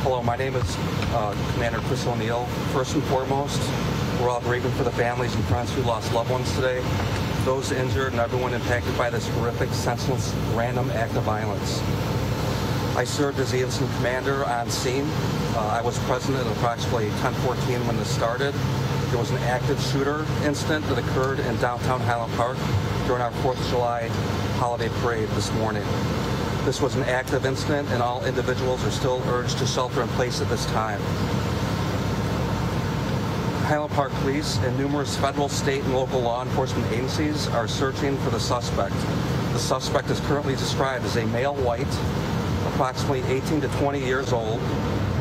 Hello, my name is Commander Chris O'Neill. First and foremost, we're all grieving for the families and friends who lost loved ones today, those injured, and everyone impacted by this horrific, senseless, random act of violence. I served as the incident commander on scene. I was present at approximately 10:14 when this started. There was an active shooter incident that occurred in downtown Highland Park during our 4th of July holiday parade this morning. This was an active incident, and all individuals are still urged to shelter in place at this time. Highland Park Police and numerous federal, state, and local law enforcement agencies are searching for the suspect. The suspect is currently described as a male white, approximately 18 to 20 years old,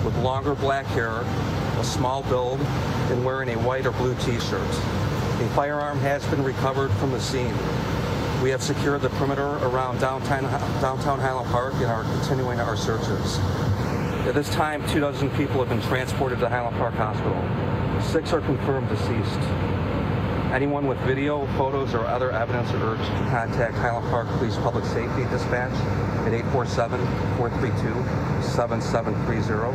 with longer black hair, a small build, and wearing a white or blue t-shirt. A firearm has been recovered from the scene. We have secured the perimeter around downtown Highland Park and are continuing our searches. At this time, 24 people have been transported to Highland Park Hospital. 6 are confirmed deceased. Anyone with video, photos, or other evidence are urged to contact Highland Park Police Public Safety Dispatch at 847-432-7730.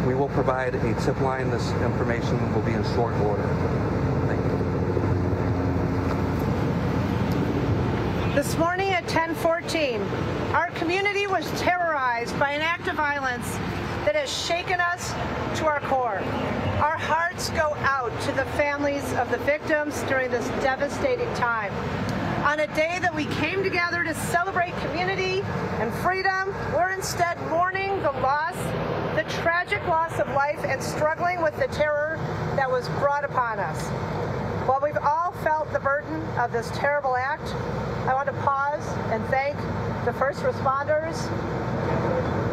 We will provide a tip line. This information will be in short order. Thank you. This morning at 10:14, our community was terrorized by an act of violence that has shaken us to our core. Our hearts go out to the families of the victims during this devastating time. On a day that we came together to celebrate community and freedom, we're instead mourning the tragic loss of life and struggling with the terror that was brought upon us. While we've all felt the burden of this terrible act, I want to pause and thank the first responders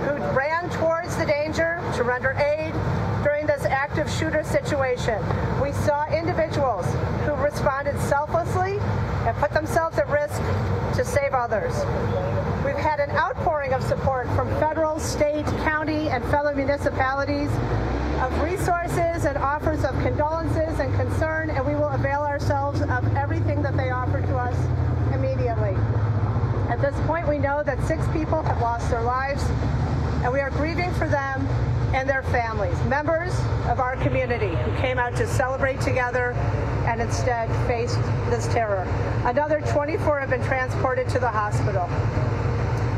who ran towards the danger to render aid during this active shooter situation. We saw individuals who responded selflessly and put themselves at risk to save others. We've had an outpouring of support from federal, state, county, and fellow municipalities of resources and offers of condolences and concern, and we will avail ourselves of everything that they offer to us immediately. At this point, we know that 6 people have lost their lives, and we are grieving for them and their families, members of our community who came out to celebrate together and instead faced this terror. Another 24 have been transported to the hospital.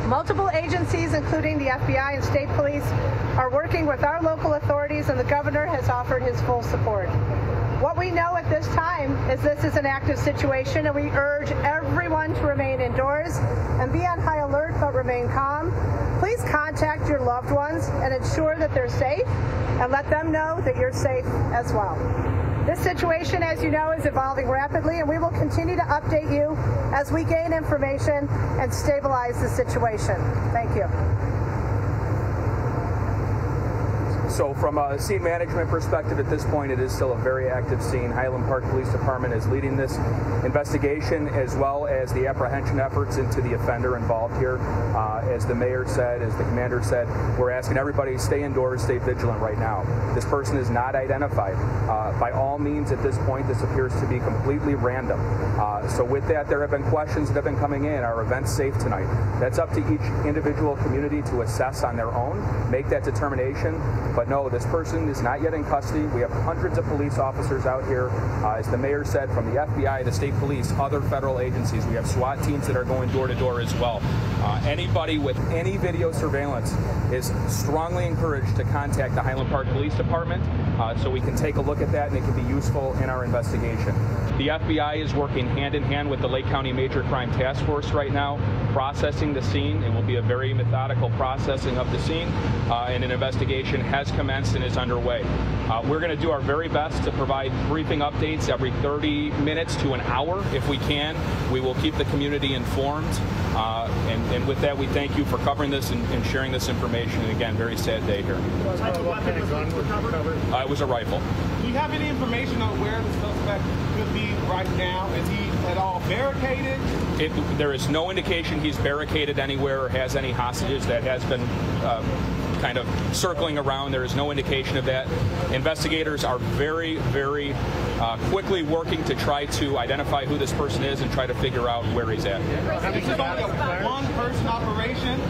Multiple agencies, including the FBI and state police, are working with our local authorities, and the governor has offered his full support. What we know at this time is this is an active situation, and we urge everyone to remain indoors and be on high alert but remain calm. Please contact your loved ones and ensure that they're safe, and let them know that you're safe as well. This situation, as you know, is evolving rapidly, and we will continue to update you as we gain information and stabilize the situation. Thank you. So from a scene management perspective, at this point, it is still a very active scene. Highland Park Police Department is leading this investigation, as well as the apprehension efforts into the offender involved here. As the mayor said, as the commander said, we're asking everybody to stay indoors, stay vigilant right now. This person is not identified. By all means, at this point, this appears to be completely random. So with that, there have been questions that have been coming in. Are events safe tonight? That's up to each individual community to assess on their own, make that determination. But no, this person is not yet in custody. We have hundreds of police officers out here, as the mayor said, from the FBI, the state police, other federal agencies. We have SWAT teams that are going door to door as well. Anybody with any video surveillance is strongly encouraged to contact the Highland Park Police Department so we can take a look at that and it can be useful in our investigation. The FBI is working hand in hand with the Lake County Major Crime Task Force right now, processing the scene. It will be a very methodical processing of the scene, and an investigation has commenced and is underway. We're going to do our very best to provide briefing updates every 30 minutes to an hour if we can. We will keep the community informed. And with that, we thank you for covering this and sharing this information. And again, very sad day here. What type of weapon was recovered? It was a rifle. Do you have any information on where the suspect could be right now? Is he at all barricaded? There is no indication he's barricaded anywhere or has any hostages. That has been kind of circling around. There is no indication of that. Investigators are very, very quickly working to try to identify who this person is and try to figure out where he's at. This is only a one-person operation.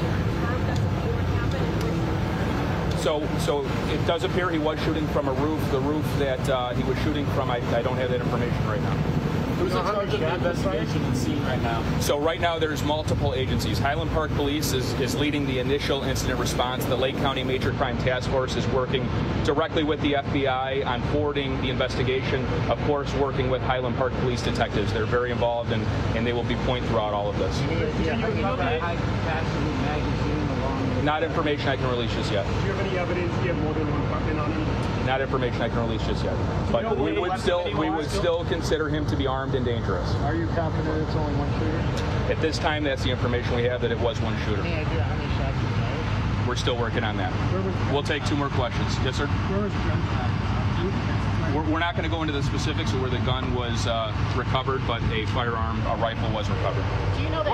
So it does appear he was shooting from a roof. The roof that he was shooting from, I don't have that information right now. Who's in charge of the investigation and scene right now? So right now there's multiple agencies. Highland Park Police is leading the initial incident response. The Lake County Major Crime Task Force is working directly with the FBI on forwarding the investigation. Of course, working with Highland Park Police detectives. They're very involved and they will be point throughout all of this. Not information I can release just yet. Do you have any evidence you have more than one weapon on him? Not information I can release just yet. But we would still consider him to be armed and dangerous. Are you confident it's only one shooter? At this time, that's the information we have, that it was one shooter. Any idea how many shots he fired? We're still working on that. We'll take 2 more questions. Yes, sir? Where was the gun? We're not going to go into the specifics of where the gun was recovered, but a firearm, a rifle was recovered. Do you know the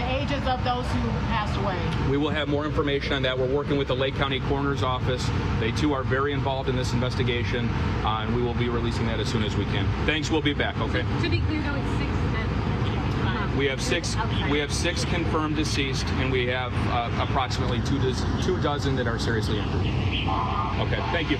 ages of those who passed away? We will have more information on that. We're working with the Lake County Coroner's Office. They too are very involved in this investigation, and we will be releasing that as soon as we can. Thanks. We'll be back. Okay. To be clear, though, it's 6 men. We have six. We have 6 confirmed deceased, and we have approximately 2 dozen that are seriously injured. Okay. Thank you.